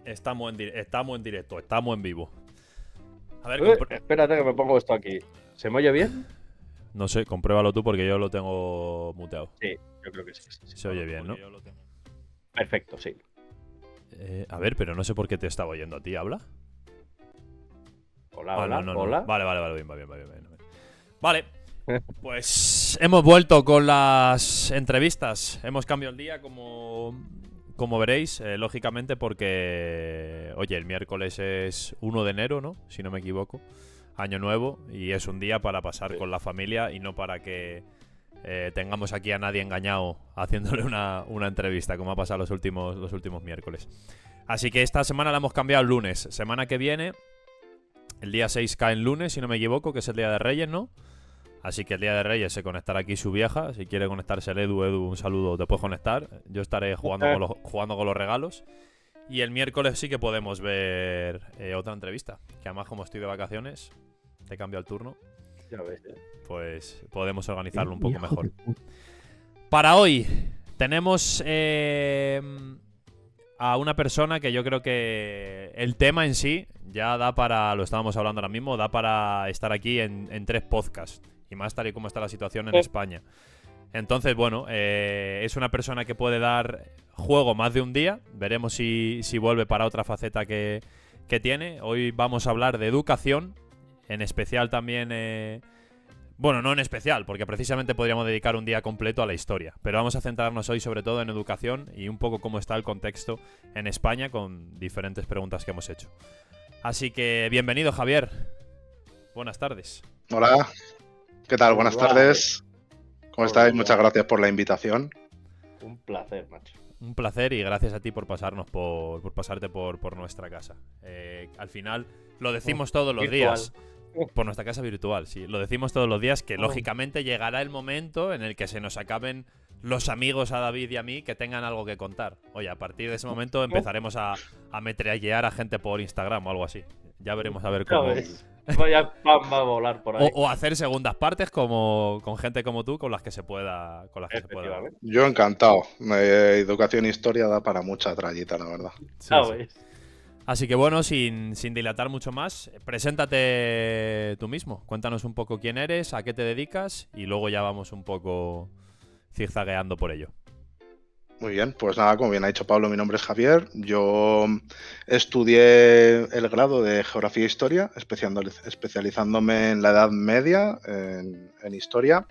Estamos en directo, estamos en vivo. A ver, espérate que me pongo esto aquí. ¿Se me oye bien? No sé, compruébalo tú porque yo lo tengo muteado. Sí, yo creo que sí. Se oye bien, ¿no? Perfecto, sí. A ver, pero no sé por qué te estaba oyendo a ti. ¿Habla? Hola, Ah, hola, no. hola. Vale, bien. Vale, pues hemos vuelto con las entrevistas. Hemos cambiado el día como veréis, lógicamente porque, oye, el miércoles es 1 de enero, ¿no? Si no me equivoco. Año nuevo, y es un día para pasar con la familia y no para que tengamos aquí a nadie engañado haciéndole una entrevista, como ha pasado los últimos miércoles. Así que esta semana la hemos cambiado al lunes. Semana que viene, el día 6 cae en lunes, si no me equivoco, que es el Día de Reyes, ¿no? Así que el Día de Reyes se conectará aquí su vieja. Si quiere conectarse el Edu, un saludo, te puedes conectar. Yo estaré jugando con los regalos. Y el miércoles sí que podemos ver otra entrevista. Que además, como estoy de vacaciones, te cambio el turno. Ya ves. Pues podemos organizarlo un poco mejor. Para hoy tenemos a una persona que yo creo que el tema en sí ya da para, lo estábamos hablando ahora mismo, da para estar aquí en 3 podcasts. Y más tal y como está la situación en España. Entonces, bueno, es una persona que puede dar juego más de un día. Veremos si vuelve para otra faceta que tiene. Hoy vamos a hablar de educación. En especial también... bueno, no en especial, porque precisamente podríamos dedicar un día completo a la historia. Pero vamos a centrarnos hoy sobre todo en educación y un poco cómo está el contexto en España con diferentes preguntas que hemos hecho. Así que bienvenido, Javier. Buenas tardes. Hola. ¿Qué tal? Buenas tardes. ¿Cómo estáis? Muchas gracias por la invitación. Un placer, macho. Un placer y gracias a ti por pasarnos por pasarte por nuestra casa. Al final lo decimos todos los días. Por nuestra casa virtual, sí. Lo decimos todos los días que lógicamente llegará el momento en el que se nos acaben los amigos a David y a mí que tengan algo que contar. Oye, a partir de ese momento empezaremos a metrallear a gente por Instagram o algo así. Ya veremos a ver cómo... Vaya pan va a volar por ahí. O hacer segundas partes con gente como tú con las que se pueda. Yo encantado. Educación e historia da para mucha trallita, la verdad. Sí. Así que bueno, sin dilatar mucho más, preséntate tú mismo. Cuéntanos un poco quién eres, a qué te dedicas y luego ya vamos un poco zigzagueando por ello. Muy bien, pues nada, como bien ha dicho Pablo, mi nombre es Javier. Yo estudié el grado de Geografía e Historia, especializándome en la Edad Media, en Historia,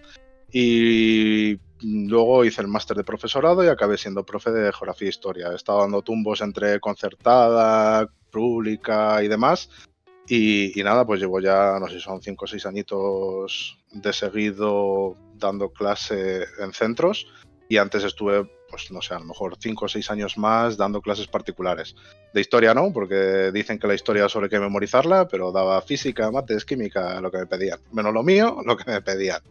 y luego hice el máster de profesorado y acabé siendo profe de Geografía e Historia. He estado dando tumbos entre concertada, pública y demás, y nada, pues llevo ya, no sé, son 5 o 6 añitos de seguido dando clase en centros, y antes estuve, pues no sé, a lo mejor 5 o 6 años más dando clases particulares. De historia no, porque dicen que la historia solo hay que memorizarla, pero daba física, mates, química, lo que me pedían. Menos lo mío, lo que me pedían.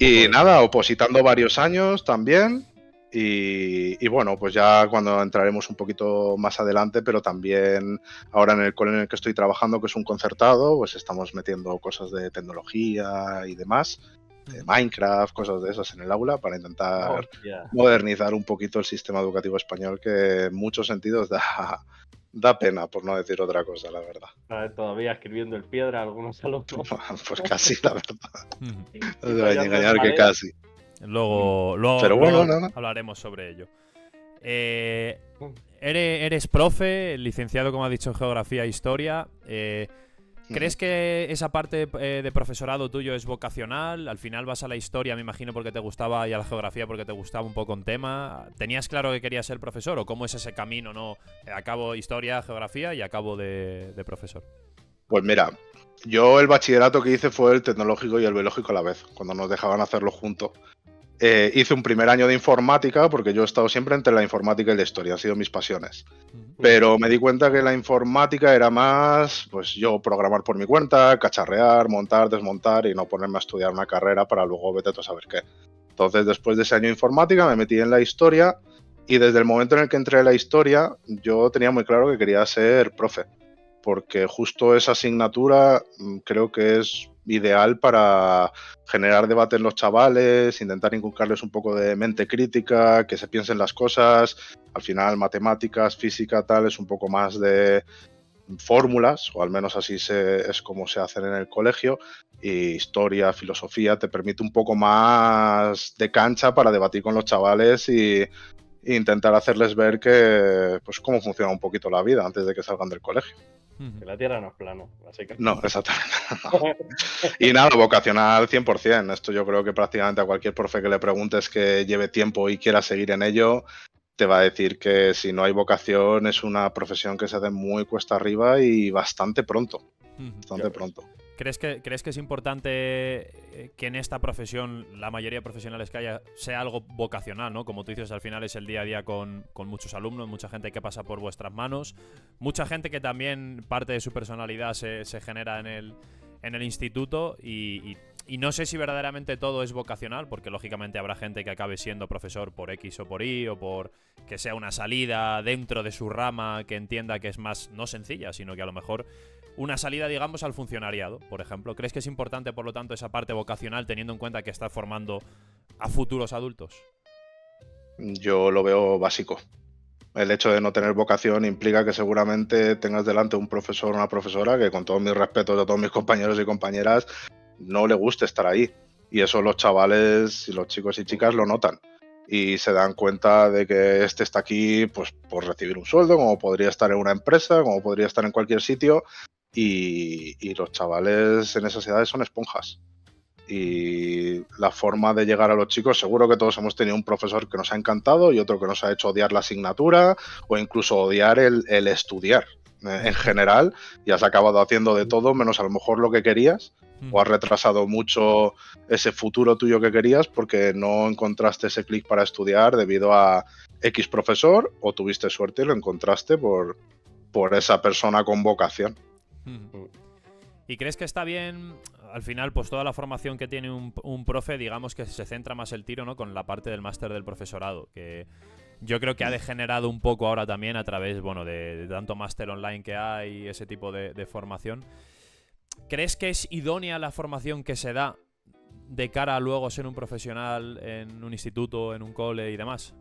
Y nada, opositando varios años también. Y bueno, pues ya cuando entraremos un poquito más adelante, pero también ahora en el cole en el que estoy trabajando, que es un concertado, pues estamos metiendo cosas de tecnología y demás. De Minecraft, cosas de esas en el aula para intentar modernizar un poquito el sistema educativo español, que en muchos sentidos da pena, por no decir otra cosa, la verdad. Todavía escribiendo en piedra algunos alumnos. Pues casi, la verdad. No te voy a engañar que casi. Luego pero bueno, no. Hablaremos sobre ello. Eres profe, licenciado, como ha dicho, en Geografía e Historia. ¿Crees que esa parte de profesorado tuyo es vocacional? Al final vas a la historia, me imagino, porque te gustaba, y a la geografía porque te gustaba un poco un tema. ¿Tenías claro que querías ser profesor o cómo es ese camino, no? Acabo historia, geografía y acabo de profesor. Pues mira, yo el bachillerato que hice fue el tecnológico y el biológico a la vez, cuando nos dejaban hacerlo juntos. Hice un primer año de informática porque yo he estado siempre entre la informática y la historia, han sido mis pasiones. Pero me di cuenta que la informática era más, pues yo programar por mi cuenta, cacharrear, montar, desmontar y no ponerme a estudiar una carrera para luego vete tú a saber qué. Entonces, después de ese año de informática me metí en la historia y desde el momento en el que entré en la historia yo tenía muy claro que quería ser profe. porque justo esa asignatura creo que es ideal para generar debate en los chavales, intentar inculcarles un poco de mente crítica, que se piensen las cosas. Al final, matemáticas, física, tal, es un poco más de fórmulas, o al menos así es como se hacen en el colegio, y historia, filosofía, te permite un poco más de cancha para debatir con los chavales y intentar hacerles ver que, pues, cómo funciona un poquito la vida antes de que salgan del colegio. Que la Tierra no es plano, básicamente. No, exactamente. No. Y nada, vocacional 100%. Esto yo creo que prácticamente a cualquier profe que le preguntes que lleve tiempo y quiera seguir en ello, te va a decir que si no hay vocación es una profesión que se hace muy cuesta arriba y bastante pronto. Bastante pronto. ¿Crees que es importante que en esta profesión, la mayoría de profesionales que haya, sea algo vocacional, ¿no? Como tú dices, al final es el día a día con muchos alumnos, mucha gente que pasa por vuestras manos, mucha gente que también parte de su personalidad se genera en el instituto y no sé si verdaderamente todo es vocacional, porque lógicamente habrá gente que acabe siendo profesor por X o por Y, o por que sea una salida dentro de su rama que entienda que es más, no sencilla, sino que a lo mejor una salida, digamos, al funcionariado, por ejemplo. ¿Crees que es importante, por lo tanto, esa parte vocacional, teniendo en cuenta que estás formando a futuros adultos? Yo lo veo básico. El hecho de no tener vocación implica que seguramente tengas delante un profesor o una profesora que, con todos mis respetos a todos mis compañeros y compañeras, no le guste estar ahí. Y eso los chavales y los chicos y chicas lo notan. Y se dan cuenta de que este está aquí, pues, por recibir un sueldo, como podría estar en una empresa, como podría estar en cualquier sitio. Y los chavales en esas edades son esponjas. Y la forma de llegar a los chicos, seguro que todos hemos tenido un profesor que nos ha encantado y otro que nos ha hecho odiar la asignatura o incluso odiar el estudiar en general, y has acabado haciendo de todo menos a lo mejor lo que querías, o has retrasado mucho ese futuro tuyo que querías porque no encontraste ese clic para estudiar debido a X profesor, o tuviste suerte y lo encontraste por esa persona con vocación. ¿Y crees que está bien, al final, pues toda la formación que tiene un profe, digamos que se centra más el tiro, ¿no?, con la parte del máster del profesorado, que yo creo que ha degenerado un poco ahora también a través, bueno, de tanto máster online que hay y ese tipo de formación? ¿Crees que es idónea la formación que se da de cara a luego ser un profesional en un instituto, en un cole y demás?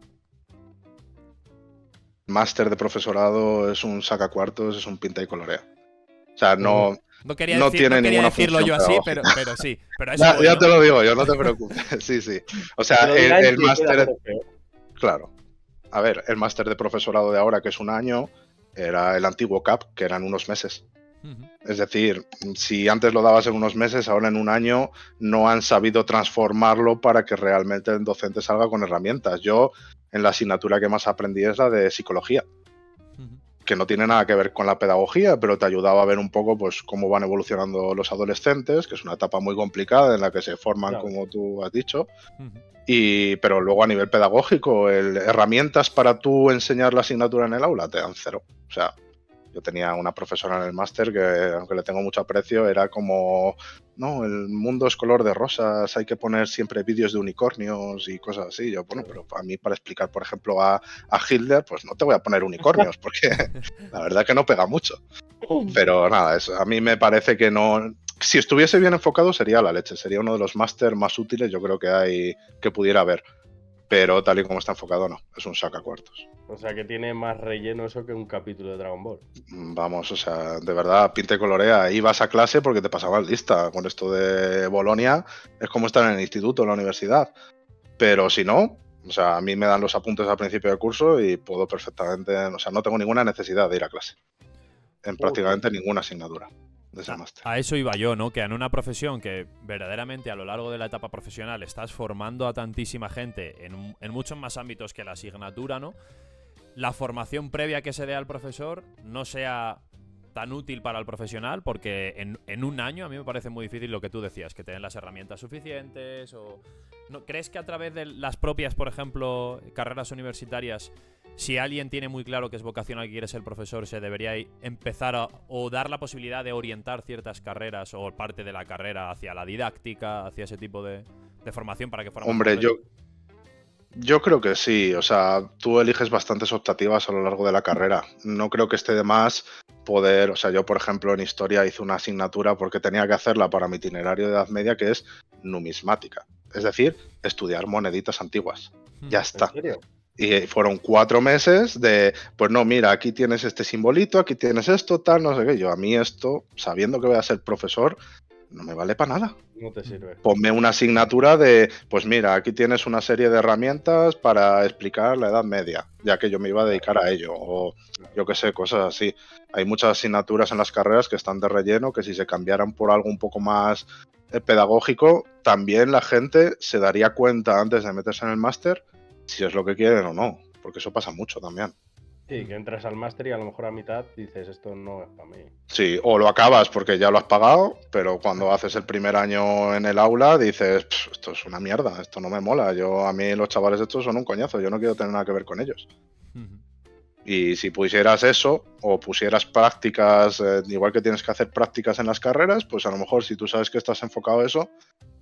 Máster de profesorado es un sacacuartos, es un pinta y colorea. O sea, no tiene ninguna decirlo función yo así, pedagógica. pero sí. Pero eso ya te lo digo yo, no te preocupes. Sí, sí. O sea, el máster... Claro. A ver, el máster de profesorado de ahora, que es un año, era el antiguo CAP, que eran unos meses. Es decir, si antes lo dabas en unos meses, ahora en un año no han sabido transformarlo para que realmente el docente salga con herramientas. Yo, en la asignatura que más aprendí es la de psicología, que no tiene nada que ver con la pedagogía, pero te ayudaba a ver un poco, pues, cómo van evolucionando los adolescentes, que es una etapa muy complicada en la que se forman, claro, como tú has dicho. Pero luego a nivel pedagógico, herramientas para tú enseñar la asignatura en el aula te dan cero. O sea, yo tenía una profesora en el máster que, aunque le tengo mucho aprecio, era como, no, el mundo es color de rosas, hay que poner siempre vídeos de unicornios y cosas así. Yo, bueno, pero a mí, para explicar, por ejemplo, a Hitler, pues no te voy a poner unicornios, porque la verdad que no pega mucho. Pero nada, eso, a mí me parece que no... Si estuviese bien enfocado sería la leche, sería uno de los máster más útiles, yo creo que hay, que pudiera haber. Pero tal y como está enfocado, no, es un sacacuartos. O sea, que tiene más relleno eso que un capítulo de Dragon Ball. Vamos, o sea, de verdad, pinta y colorea. Ibas a clase porque te pasaban lista. Con esto de Bolonia es como estar en el instituto, en la universidad. Pero si no, o sea, a mí me dan los apuntes al principio del curso y puedo perfectamente... O sea, no tengo ninguna necesidad de ir a clase. En prácticamente ninguna asignatura de ese máster. A eso iba yo, ¿no? Que en una profesión que verdaderamente a lo largo de la etapa profesional estás formando a tantísima gente en muchos más ámbitos que la asignatura, ¿no? La formación previa que se dé al profesor no sea tan útil para el profesional, porque en un año a mí me parece muy difícil lo que tú decías, que te den las herramientas suficientes o... ¿No? ¿Crees que a través de las propias, por ejemplo, carreras universitarias, si alguien tiene muy claro que es vocacional y quiere ser profesor, se debería empezar o dar la posibilidad de orientar ciertas carreras o parte de la carrera hacia la didáctica, hacia ese tipo de formación para que fuera... Hombre, Yo creo que sí, o sea, tú eliges bastantes optativas a lo largo de la carrera. No creo que esté de más poder, o sea, yo por ejemplo en historia hice una asignatura porque tenía que hacerla para mi itinerario de Edad Media que es numismática, es decir, estudiar moneditas antiguas. Ya ¿En está. serio? Y fueron 4 meses de, pues no, mira, aquí tienes este simbolito, aquí tienes esto, tal, no sé qué. Yo a mí esto, sabiendo que voy a ser profesor, no me vale para nada. No te sirve. Ponme una asignatura de, pues mira, aquí tienes una serie de herramientas para explicar la Edad Media, ya que yo me iba a dedicar a ello, o yo qué sé, cosas así. Hay muchas asignaturas en las carreras que están de relleno, que si se cambiaran por algo un poco más pedagógico, también la gente se daría cuenta antes de meterse en el máster si es lo que quieren o no, porque eso pasa mucho también. Sí, que entras al máster y a lo mejor a mitad dices, esto no es para mí. Sí, o lo acabas porque ya lo has pagado, pero cuando haces el primer año en el aula dices, esto es una mierda, esto no me mola, a mí los chavales estos son un coñazo, yo no quiero tener nada que ver con ellos. Y si pusieras eso, o pusieras prácticas, igual que tienes que hacer prácticas en las carreras, pues a lo mejor si tú sabes que estás enfocado a eso,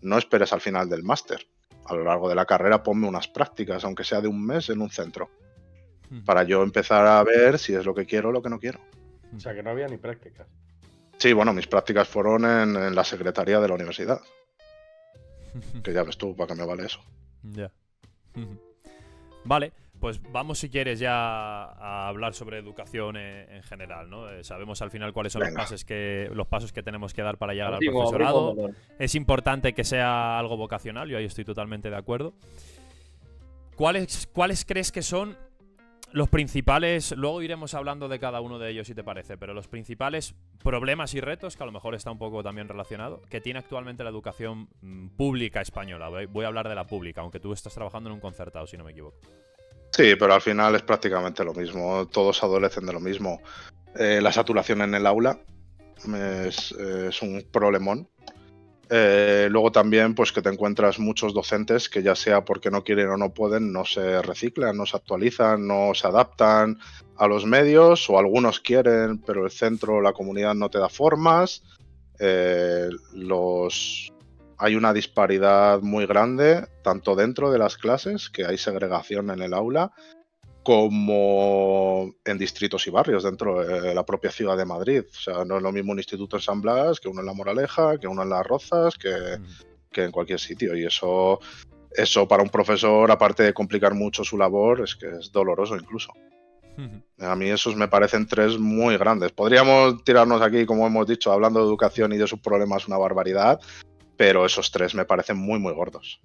no esperes al final del máster. A lo largo de la carrera ponme unas prácticas, aunque sea de un mes en un centro, para yo empezar a ver si es lo que quiero o lo que no quiero. O sea, que no había ni prácticas. Sí, bueno, mis prácticas fueron en la secretaría de la universidad. Que ya ves tú, ¿para qué me vale eso? Ya. Vale, pues vamos si quieres ya a hablar sobre educación en general, ¿no? Sabemos al final cuáles son los pasos que tenemos que dar para llegar al profesorado. Es importante que sea algo vocacional, yo ahí estoy totalmente de acuerdo. ¿Cuáles crees que son los principales, luego iremos hablando de cada uno de ellos si te parece, pero los principales problemas y retos, que a lo mejor está un poco también relacionado, que tiene actualmente la educación pública española? Voy a hablar de la pública, aunque tú estás trabajando en un concertado, si no me equivoco. Sí, pero al final es prácticamente lo mismo, todos adolecen de lo mismo. La saturación en el aula es un problemón. Luego también pues que te encuentras muchos docentes que ya sea porque no quieren o no pueden, no se reciclan, no se actualizan, no se adaptan a los medios, o algunos quieren, pero el centro, la comunidad no te da formas. Hay una disparidad muy grande, tanto dentro de las clases, que hay segregación en el aula, como en distritos y barrios dentro de la propia ciudad de Madrid. O sea, no es lo mismo un instituto en San Blas que uno en La Moraleja, que uno en Las Rozas, que en cualquier sitio. Y eso para un profesor, aparte de complicar mucho su labor, es que es doloroso incluso. A mí esos me parecen 3 muy grandes. Podríamos tirarnos aquí, como hemos dicho, hablando de educación y de sus problemas, una barbaridad, pero esos 3 me parecen muy, muy gordos.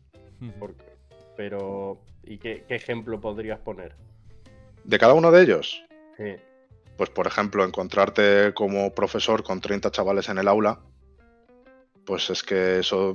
Pero, ¿y qué ejemplo podrías poner? ¿De cada uno de ellos? Sí. Pues, por ejemplo, encontrarte como profesor con 30 chavales en el aula, pues es que eso,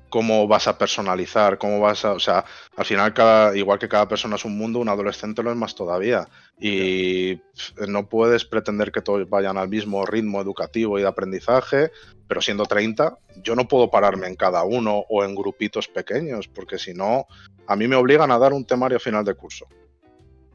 ¿cómo vas a personalizar? O sea, al final, igual que cada persona es un mundo, un adolescente lo es más todavía. Y no puedes pretender que todos vayan al mismo ritmo educativo y de aprendizaje, pero siendo 30, yo no puedo pararme en cada uno o en grupitos pequeños, porque si no, a mí me obligan a dar un temario final de curso.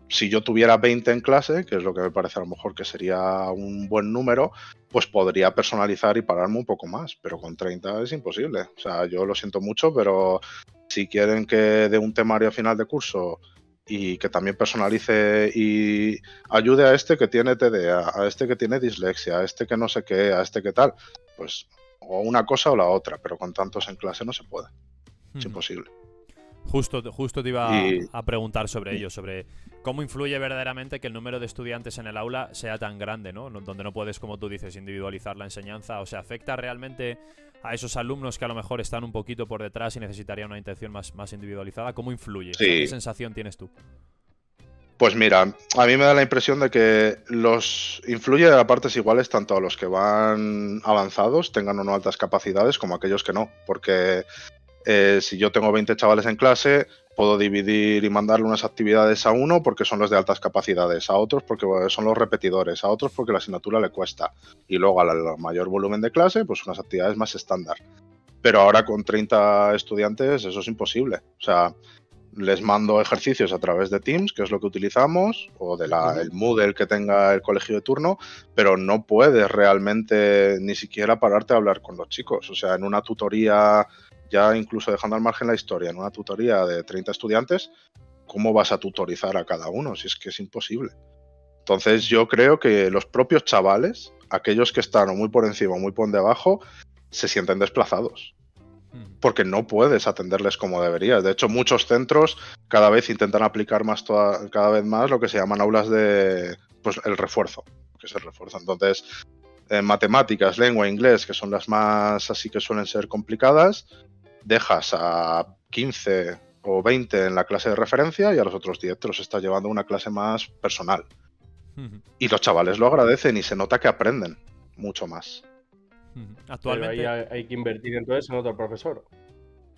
Si yo tuviera 20 en clase, que es lo que me parece a lo mejor que sería un buen número, pues podría personalizar y pararme un poco más, pero con 30 es imposible. O sea, yo lo siento mucho, pero si quieren que dé un temario a final de curso y que también personalice y ayude a este que tiene TDA, a este que tiene dislexia, a este que no sé qué, a este que tal, pues o una cosa o la otra, pero con tantos en clase no se puede. Es imposible. Justo te iba a preguntar sobre ello, sobre cómo influye verdaderamente que el número de estudiantes en el aula sea tan grande, ¿no? Donde no puedes, como tú dices, individualizar la enseñanza. O sea, ¿afecta realmente a esos alumnos que a lo mejor están un poquito por detrás y necesitarían una atención más individualizada? ¿Cómo influye? Sí. O sea, ¿qué sensación tienes tú? Pues mira, a mí me da la impresión de que influye a partes iguales tanto a los que van avanzados, tengan o no altas capacidades, como a aquellos que no, porque si yo tengo 20 chavales en clase, puedo dividir y mandarle unas actividades a uno porque son los de altas capacidades, a otros porque son los repetidores, a otros porque la asignatura le cuesta, y luego al mayor volumen de clase, pues unas actividades más estándar. Pero ahora con 30 estudiantes eso es imposible. O sea, les mando ejercicios a través de Teams, que es lo que utilizamos, o de el Moodle que tenga el colegio de turno, pero no puedes realmente ni siquiera pararte a hablar con los chicos. O sea, en una tutoría, ya incluso dejando al margen la historia, en una tutoría de 30 estudiantes, ¿cómo vas a tutorizar a cada uno? Si es que es imposible. Entonces yo creo que los propios chavales, aquellos que están o muy por encima o muy por debajo, se sienten desplazados. Porque no puedes atenderles como deberías. De hecho, muchos centros cada vez intentan aplicar cada vez más lo que se llaman aulas de pues el refuerzo, que es el refuerzo. Entonces, matemáticas, lengua, inglés, que son las más así que suelen ser complicadas, dejas a 15 o 20 en la clase de referencia y a los otros 10 te los estás llevando a una clase más personal. Y los chavales lo agradecen y se nota que aprenden mucho más. Actualmente pero ahí hay que invertir entonces en otro profesor.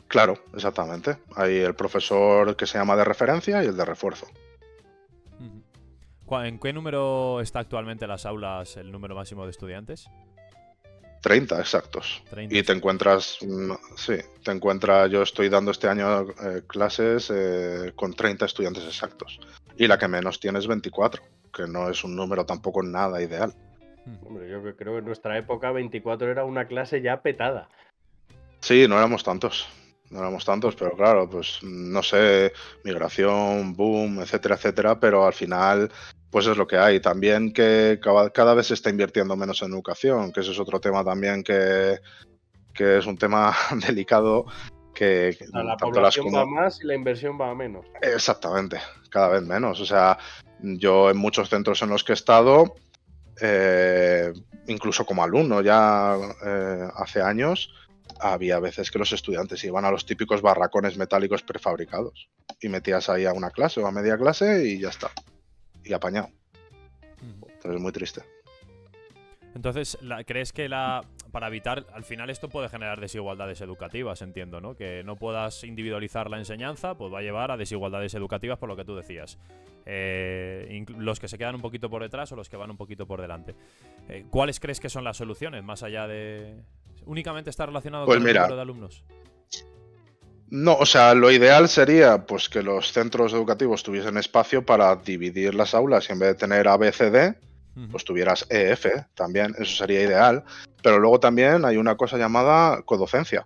Claro, exactamente. Hay el profesor que se llama de referencia y el de refuerzo. ¿En qué número está actualmente las aulas el número máximo de estudiantes? 30 exactos. 30. Y te encuentras, yo estoy dando este año clases con 30 estudiantes exactos. Y la que menos tiene es 24, que no es un número tampoco nada ideal. Hombre, yo creo que en nuestra época 24 era una clase ya petada. Sí, no éramos tantos. No éramos tantos, pero claro, pues no sé, migración, boom, etcétera, etcétera, pero al final, pues es lo que hay. También que cada vez se está invirtiendo menos en educación, que ese es otro tema también que es un tema delicado. Que O sea, la tanto población va más y la inversión va a menos. Exactamente, cada vez menos. O sea, yo en muchos centros en los que he estado, incluso como alumno ya hace años, había veces que los estudiantes iban a los típicos barracones metálicos prefabricados y metías ahí a una clase o a media clase y ya está. Y apañado. Entonces es muy triste. Entonces, ¿crees que para evitar, al final esto puede generar desigualdades educativas, entiendo, ¿no? Que no puedas individualizar la enseñanza, pues va a llevar a desigualdades educativas por lo que tú decías. Los que se quedan un poquito por detrás o los que van un poquito por delante. ¿Cuáles crees que son las soluciones, más allá de únicamente estar relacionado con el número de alumnos? No, o sea, lo ideal sería pues que los centros educativos tuviesen espacio para dividir las aulas y en vez de tener A, B, C, D, pues tuvieras E, F también, eso sería ideal. Pero luego también hay una cosa llamada codocencia,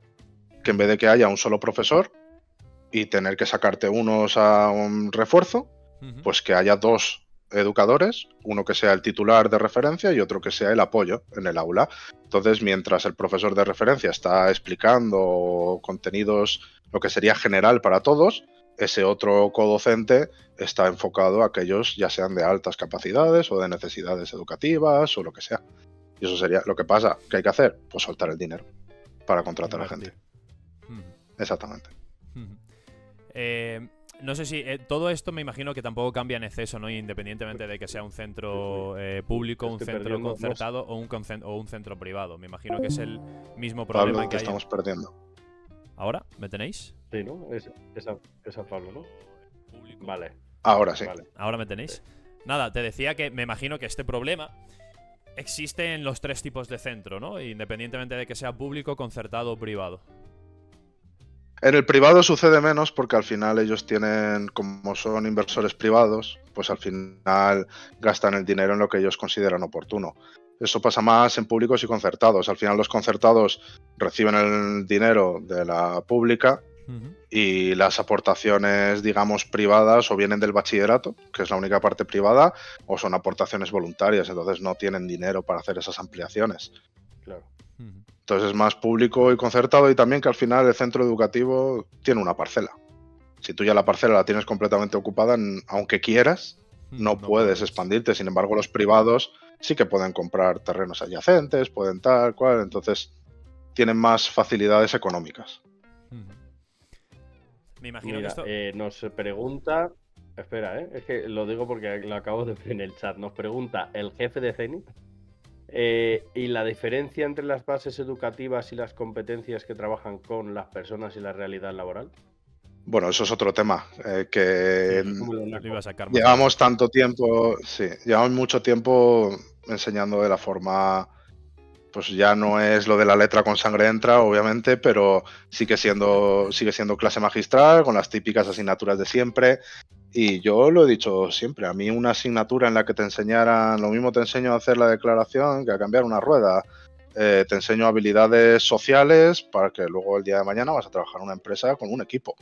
que en vez de que haya un solo profesor y tener que sacarte unos a un refuerzo, pues que haya dos educadores, uno que sea el titular de referencia y otro que sea el apoyo en el aula. Entonces, mientras el profesor de referencia está explicando contenidos, lo que sería general para todos, ese otro codocente está enfocado a aquellos ya sean de altas capacidades o de necesidades educativas o lo que sea. Y eso sería lo que pasa. ¿Qué hay que hacer? Pues soltar el dinero para contratar a gente. Exactamente. No sé si todo esto me imagino que tampoco cambia en exceso, ¿no? Independientemente de que sea un centro público, un centro concertado o un centro privado. Me imagino que es el mismo problema Pablo, que estamos perdiendo. ¿Ahora? ¿Me tenéis? Sí, ¿no? Esa Pablo, ¿no? Vale. Ahora sí. Vale. ¿Ahora me tenéis? Sí. Nada, te decía que me imagino que este problema existe en los tres tipos de centro, ¿no? Independientemente de que sea público, concertado o privado. En el privado sucede menos porque al final ellos tienen, como son inversores privados, pues al final gastan el dinero en lo que ellos consideran oportuno. Eso pasa más en públicos y concertados. Al final los concertados reciben el dinero de la pública y las aportaciones, digamos, privadas o vienen del bachillerato, que es la única parte privada, o son aportaciones voluntarias, entonces no tienen dinero para hacer esas ampliaciones. Claro. Entonces es más público y concertado y también que al final el centro educativo tiene una parcela. Si tú ya la parcela la tienes completamente ocupada, aunque quieras, no puedes expandirte. Sin embargo, los privados sí que pueden comprar terrenos adyacentes, pueden tal cual, entonces tienen más facilidades económicas. Me imagino Mira, que esto... nos pregunta... Espera, es que lo digo porque lo acabo de ver en el chat. Nos pregunta el jefe de Zenit. ¿Y la diferencia entre las bases educativas y las competencias que trabajan con las personas y la realidad laboral? Bueno, eso es otro tema, que llevamos tanto tiempo, llevamos mucho tiempo enseñando de la forma, pues ya no es lo de la letra con sangre entra, obviamente, pero sigue siendo clase magistral, con las típicas asignaturas de siempre. Y yo lo he dicho siempre, a mí una asignatura en la que te enseñaran, lo mismo te enseño a hacer la declaración que a cambiar una rueda. Te enseño habilidades sociales para que luego el día de mañana vas a trabajar en una empresa con un equipo.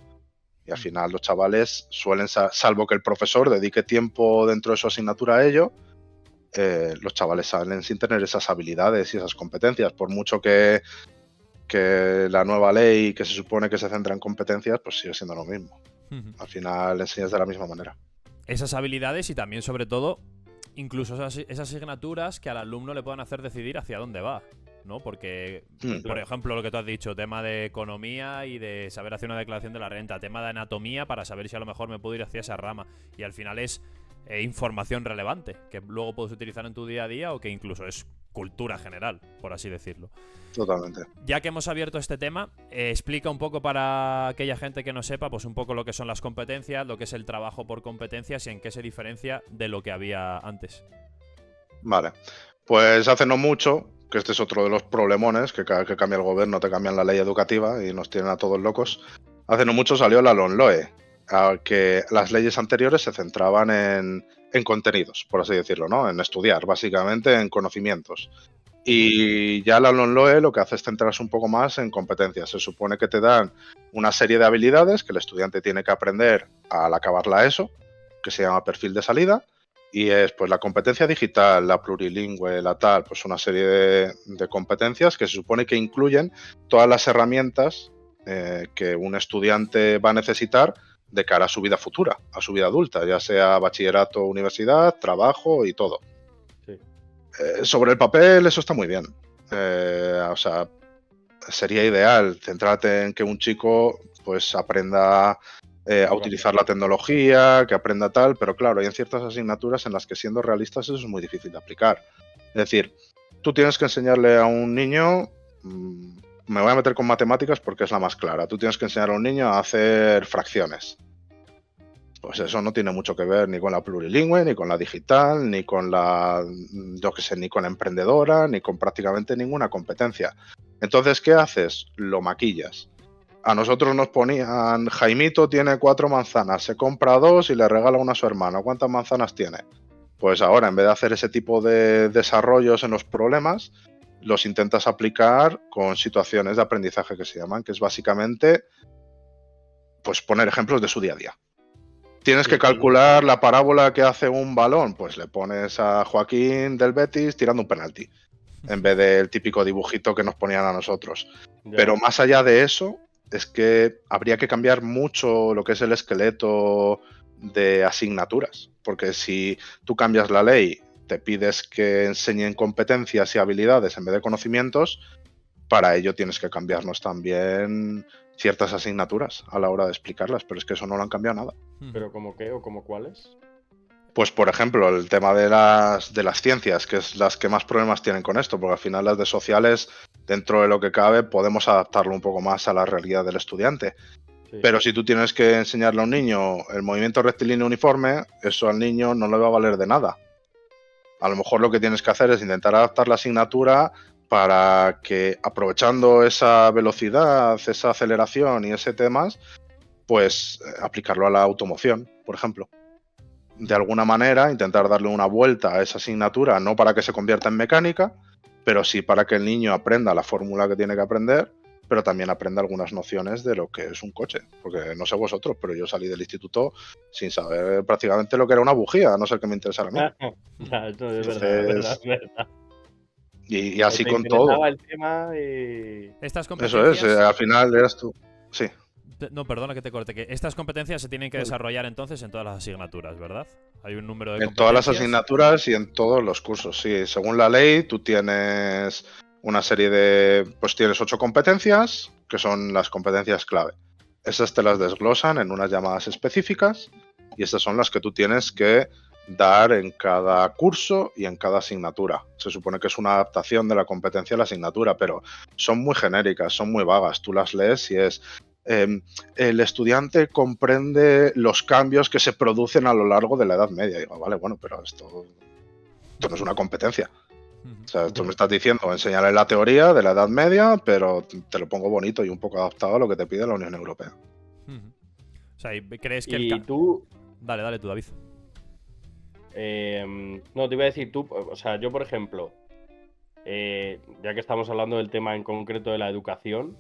Y al final los chavales suelen, salvo que el profesor dedique tiempo dentro de su asignatura a ello, los chavales salen sin tener esas habilidades y esas competencias. Por mucho que la nueva ley que se supone que se centra en competencias, pues sigue siendo lo mismo. Al final enseñas de la misma manera. Esas habilidades y también, sobre todo, incluso esas asignaturas que al alumno le puedan hacer decidir hacia dónde va, ¿no? Porque, por ejemplo, lo que tú has dicho, tema de economía y de saber hacer una declaración de la renta, tema de anatomía para saber si a lo mejor me puedo ir hacia esa rama. Y al final es información relevante que luego puedes utilizar en tu día a día o que incluso es cultura general, por así decirlo. Totalmente. Ya que hemos abierto este tema, explica un poco para aquella gente que no sepa, pues un poco lo que son las competencias, lo que es el trabajo por competencias y en qué se diferencia de lo que había antes. Vale, pues hace no mucho, que este es otro de los problemones, que cada vez que cambia el gobierno te cambian la ley educativa y nos tienen a todos locos. Hace no mucho salió la LOMLOE, que las leyes anteriores se centraban en contenidos, por así decirlo, ¿no? En estudiar, básicamente en conocimientos. Y ya la LOMLOE lo que hace es centrarse un poco más en competencias. Se supone que te dan una serie de habilidades que el estudiante tiene que aprender al acabar la ESO, que se llama perfil de salida, y es pues la competencia digital, la plurilingüe, la tal, pues una serie de competencias que se supone que incluyen todas las herramientas que un estudiante va a necesitar de cara a su vida futura, a su vida adulta, ya sea bachillerato, universidad, trabajo y todo. Sí. Sobre el papel eso está muy bien. O sea, sería ideal centrarte en que un chico pues aprenda a utilizar la tecnología, que aprenda tal, pero claro, hay en ciertas asignaturas en las que, siendo realistas, eso es muy difícil de aplicar. Es decir, tú tienes que enseñarle a un niño, me voy a meter con matemáticas porque es la más clara, tú tienes que enseñar a un niño a hacer fracciones. Pues eso no tiene mucho que ver ni con la plurilingüe, ni con la digital, ni con la, yo qué sé, ni con la emprendedora, ni con prácticamente ninguna competencia. Entonces, ¿qué haces? Lo maquillas. A nosotros nos ponían, Jaimito tiene 4 manzanas, se compra 2 y le regala una a su hermano. ¿Cuántas manzanas tiene? Pues ahora, en vez de hacer ese tipo de desarrollos en los problemas, los intentas aplicar con situaciones de aprendizaje que se llaman, que es básicamente pues poner ejemplos de su día a día. Tienes que calcular la parábola que hace un balón, pues le pones a Joaquín del Betis tirando un penalti, en vez del típico dibujito que nos ponían a nosotros. Pero más allá de eso, es que habría que cambiar mucho lo que es el esqueleto de asignaturas, porque si tú cambias la ley, te pides que enseñen competencias y habilidades en vez de conocimientos, para ello tienes que cambiarnos también ciertas asignaturas a la hora de explicarlas, pero es que eso no lo han cambiado nada. ¿Pero como qué o como cuáles? Pues por ejemplo, el tema de las ciencias, que es las que más problemas tienen con esto, porque al final las de sociales, dentro de lo que cabe, podemos adaptarlo un poco más a la realidad del estudiante. Sí. Pero si tú tienes que enseñarle a un niño el movimiento rectilíneo uniforme, eso al niño no le va a valer de nada. A lo mejor lo que tienes que hacer es intentar adaptar la asignatura para que, aprovechando esa velocidad, esa aceleración y ese temas, pues aplicarlo a la automoción, por ejemplo. De alguna manera, intentar darle una vuelta a esa asignatura, no para que se convierta en mecánica, pero sí para que el niño aprenda la fórmula que tiene que aprender, pero también aprenda algunas nociones de lo que es un coche. Porque no sé vosotros, pero yo salí del instituto sin saber prácticamente lo que era una bujía, a no ser que me interesara a mí. Ya, esto es verdad, es verdad. Y así con todo. El tema y... Estas competencias... Eso es, al final eras tú. Sí. No, perdona que te corte, que estas competencias se tienen que desarrollar entonces en todas las asignaturas, ¿verdad? Hay un número de competencias. En todas las asignaturas y en todos los cursos, sí. Según la ley, tú tienes una serie de... Pues tienes 8 competencias, que son las competencias clave. Esas te las desglosan en unas llamadas específicas y estas son las que tú tienes que dar en cada curso y en cada asignatura. Se supone que es una adaptación de la competencia a la asignatura, pero son muy genéricas, son muy vagas. Tú las lees y es... el estudiante comprende los cambios que se producen a lo largo de la Edad Media. Y digo, vale, bueno, pero esto no es una competencia. O sea, tú me estás diciendo enseñarle la teoría de la Edad Media, pero te lo pongo bonito y un poco adaptado a lo que te pide la Unión Europea. O sea, ¿crees que y tú... Dale tú, David. No, te iba a decir tú, o sea, yo por ejemplo, ya que estamos hablando del tema en concreto de la educación,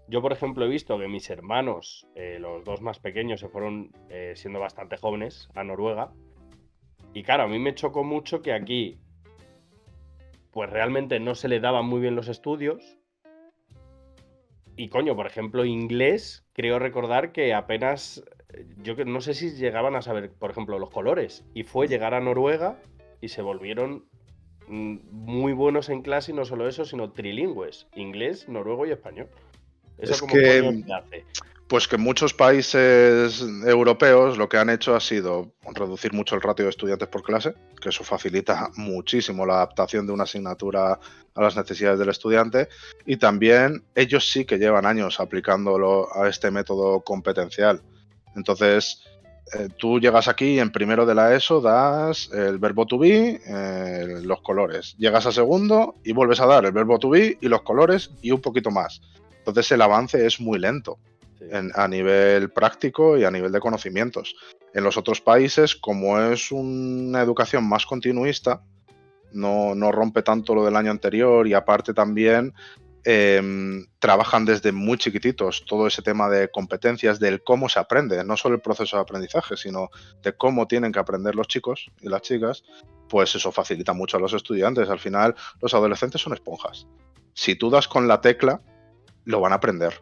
Yo, por ejemplo, he visto que mis hermanos, los dos más pequeños, se fueron siendo bastante jóvenes a Noruega. Y claro, a mí me chocó mucho que aquí, pues realmente no se le daban muy bien los estudios. Y coño, por ejemplo, inglés, creo recordar que apenas, yo no sé si llegaban a saber, por ejemplo, los colores. Y fue llegar a Noruega y se volvieron muy buenos en clase, y no solo eso, sino trilingües, inglés, noruego y español. ¿Eso Es cómo coño se hace? Pues que muchos países europeos lo que han hecho ha sido reducir mucho el ratio de estudiantes por clase, que eso facilita muchísimo la adaptación de una asignatura a las necesidades del estudiante, y también ellos sí que llevan años aplicándolo a este método competencial. Entonces, tú llegas aquí y en primero de la ESO das el verbo to be, los colores. Llegas a segundo y vuelves a dar el verbo to be y los colores y un poquito más. Entonces el avance es muy lento. A nivel práctico y a nivel de conocimientos. En los otros países, como es una educación más continuista, no rompe tanto lo del año anterior, y aparte también trabajan desde muy chiquititos todo ese tema de competencias, del cómo se aprende, no solo el proceso de aprendizaje, sino de cómo tienen que aprender los chicos y las chicas. Pues eso facilita mucho a los estudiantes. Al final, los adolescentes son esponjas. Si tú das con la tecla, lo van a aprender.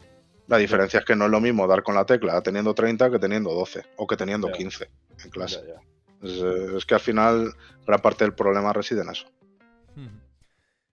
La diferencia es que no es lo mismo dar con la tecla teniendo 30 que teniendo 12 o que teniendo 15 en clase. Es que al final gran parte del problema reside en eso.